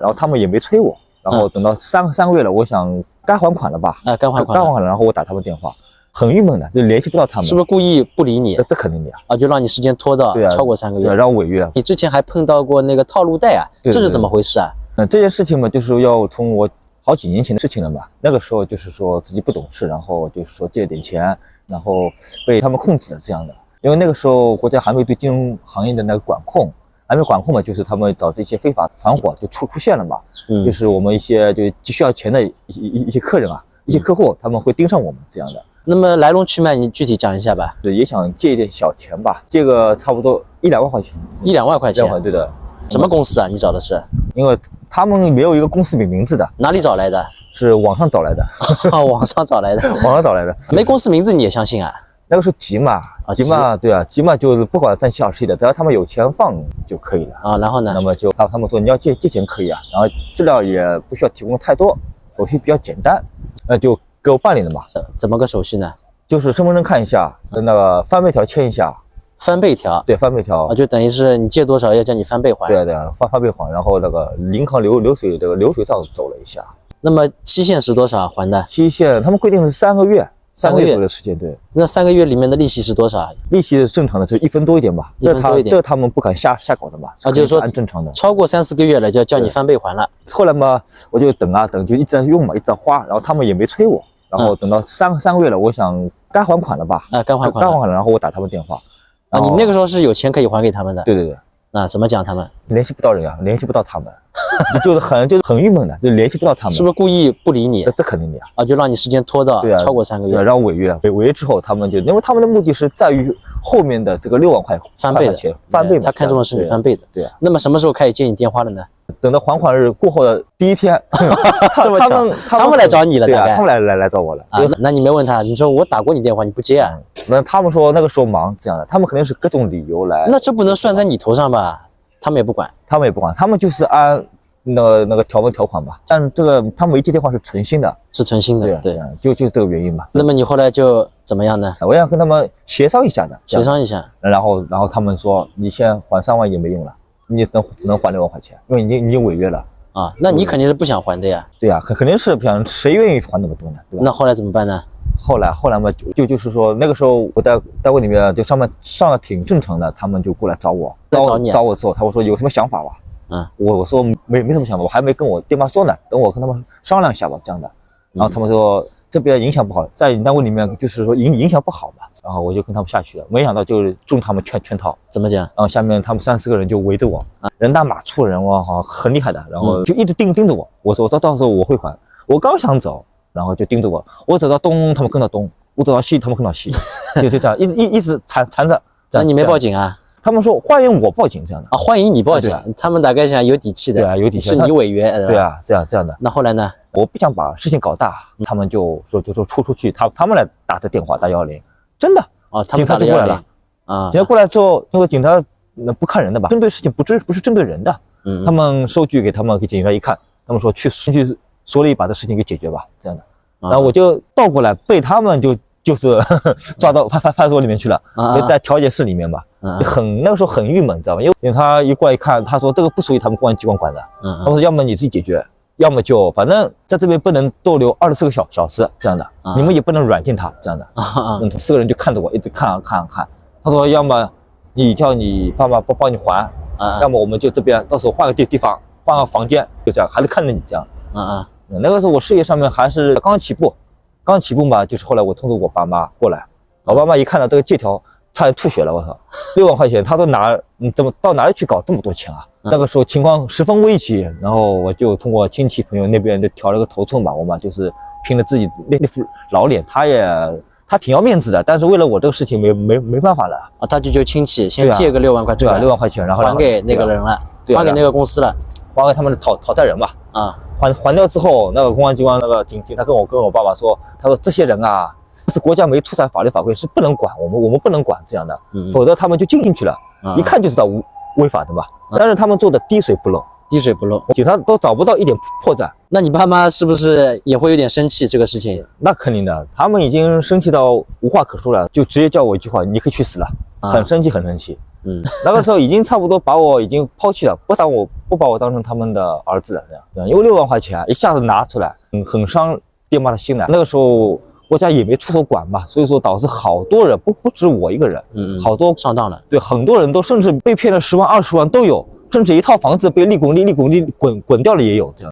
然后他们也没催我，然后等到三个月了，我想该还款了吧？该还款了，然后我打他们电话，很郁闷的，就联系不到他们。是不是故意不理你？这肯定的呀。就让你时间拖到超过3个月，对，让我违约。你之前还碰到过那个套路贷啊？这是怎么回事啊？这件事情嘛，就是要从我好几年前的事情了嘛。那个时候就是说自己不懂事，然后就是说借了点钱，然后被他们控制了这样的。因为那个时候国家还没对金融行业的那个管控。还没管控嘛，就是他们导致一些非法团伙就出现了嘛，就是我们一些就急需要钱的一些客人啊，一些客户，他们会盯上我们这样的。那么来龙去脉你具体讲一下吧。也想借一点小钱吧，借个差不多1-2万块钱。1-2万块钱？对的。什么公司啊？你找的是？因为他们没有一个公司名字的。哪里找来的？是网上找来的。网上找来的。网上找来的。没公司名字你也相信啊？那个时候急嘛，对啊，急嘛就是不管3七2十一的，只要他们有钱放就可以了啊。然后呢？那么就他们说你要借钱可以啊，然后资料也不需要提供太多，手续比较简单，就给我办理了嘛。怎么个手续呢？就是身份证看一下，那个翻倍条签一下。翻倍条？对，翻倍条就等于是你借多少要叫你翻倍还。对，翻倍还，然后那个银行流水账走了一下。那么期限是多少还的？期限他们规定是3个月。3个月左右的时间，对。那3个月里面的利息是多少？利息是正常的，就1分多一点吧。1分多一点，这他们不敢瞎搞的嘛。就是说按正常的。超过3-4个月了，就要叫你翻倍还了。后来嘛，我就等啊等，就一直在用嘛，一直在花，然后他们也没催我，然后等到三个月了，我想该还款了吧？该还款了，然后我打他们电话。你那个时候是有钱可以还给他们的？对。那怎么讲他们？联系不到人啊，联系不到他们，就是很郁闷的，就联系不到他们。是不是故意不理你？这肯定的呀。就让你时间拖到超过3个月。对，让我违约。违约之后，他们就因为他们的目的是在于后面的这个6万块翻倍的钱，翻倍嘛。他看中的是你翻倍的。对啊。那么什么时候开始接你电话了呢？等到还款日过后的第1天，这么巧，他们来找你了，对啊，他们来找我了。那你没问他，你说我打过你电话，你不接啊？那他们说那个时候忙这样的，他们肯定是各种理由来。那这不能算在你头上吧？他们也不管，他们就是按那个条款吧。但这个他们一接电话是诚心的，对，就是这个原因吧。那么你后来就怎么样呢？我想跟他们协商一下的，然后他们说你先还3万也没用了，你只能还6万块钱，因为你已经违约了啊。那你肯定是不想还的呀？对呀，肯定是不想，谁愿意还那么多呢？对吧？那后来怎么办呢？后来嘛，就是说那个时候我在单位里面就上了挺正常的，他们就过来找我，找我之后，他会说有什么想法吧？我说没什么想法，我还没跟我爹妈说呢，等我跟他们商量一下吧，这样的。然后他们说这边影响不好，在你单位里面就是说影响不好嘛。然后我就跟他们下去了，没想到就是中他们圈套。怎么讲？然后下面他们3-4个人就围着我，人大马粗人，哇，很厉害的，然后就一直盯着我。我说到时候我会还。我刚想走。然后就盯着我，我走到东，他们跟到东；我走到西，他们跟到西，就这样一直缠着。那你没报警啊？他们说欢迎我报警这样的啊，欢迎你报警。他们大概想有底气的，对啊，有底气，是你违约，对啊，这样的。那后来呢？我不想把事情搞大，他们就说出去，他们来打这电话打110，真的啊，警察就过来了啊。警察过来之后，因为警察不看人的吧，针对事情不是针对人的，他们收据给警察一看，他们说去所里把这事情给解决吧，这样的。然后我就倒过来被他们就是抓到派出所里面去了，就在调解室里面吧，那个时候很郁闷，你知道吧？因为他一过来一看，他说这个不属于他们公安机关管的，他说要么你自己解决，要么就反正在这边不能逗留24个小时这样的，你们也不能软禁他这样的。4个人就看着我一直看，他说要么你叫你爸妈帮你还，要么我们就这边到时候换个地方，换个房间，就这样，还是看着你这样。那个时候我事业上面还是刚起步嘛，就是后来我通知我爸妈过来，我爸妈一看到这个借条，差点吐血了，我操，6万块钱，他说怎么到哪里去搞这么多钱啊？那个时候情况十分危急，然后我就通过亲戚朋友那边就调了个头寸吧，我妈就是凭着自己那副老脸，他挺要面子的，但是为了我这个事情没办法了啊，他就亲戚先借个6万块出来，对吧？6万块钱，然后还给那个人了，还给那个公司了，还给他们的讨债人吧。还掉之后，那个公安机关那个警察跟我爸爸说，他说这些人啊，是国家没出台法律法规，是不能管，我们不能管这样的，否则他们就进去了，一看就知道违法的嘛。但是他们做的滴水不漏，警察都找不到一点破绽。那你爸妈是不是也会有点生气这个事情？那肯定的，他们已经生气到无话可说了，就直接叫我一句话，你可以去死了，很生气。那个时候已经差不多把我已经抛弃了，不把我当成他们的儿子了，这样，因为6万块钱一下子拿出来，很伤爹妈的心的。那个时候国家也没出手管嘛，所以说导致好多人不止我一个人，好多上当了，对，很多人都甚至被骗了10万20万都有，甚至一套房子被利滚利滚掉了也有这样。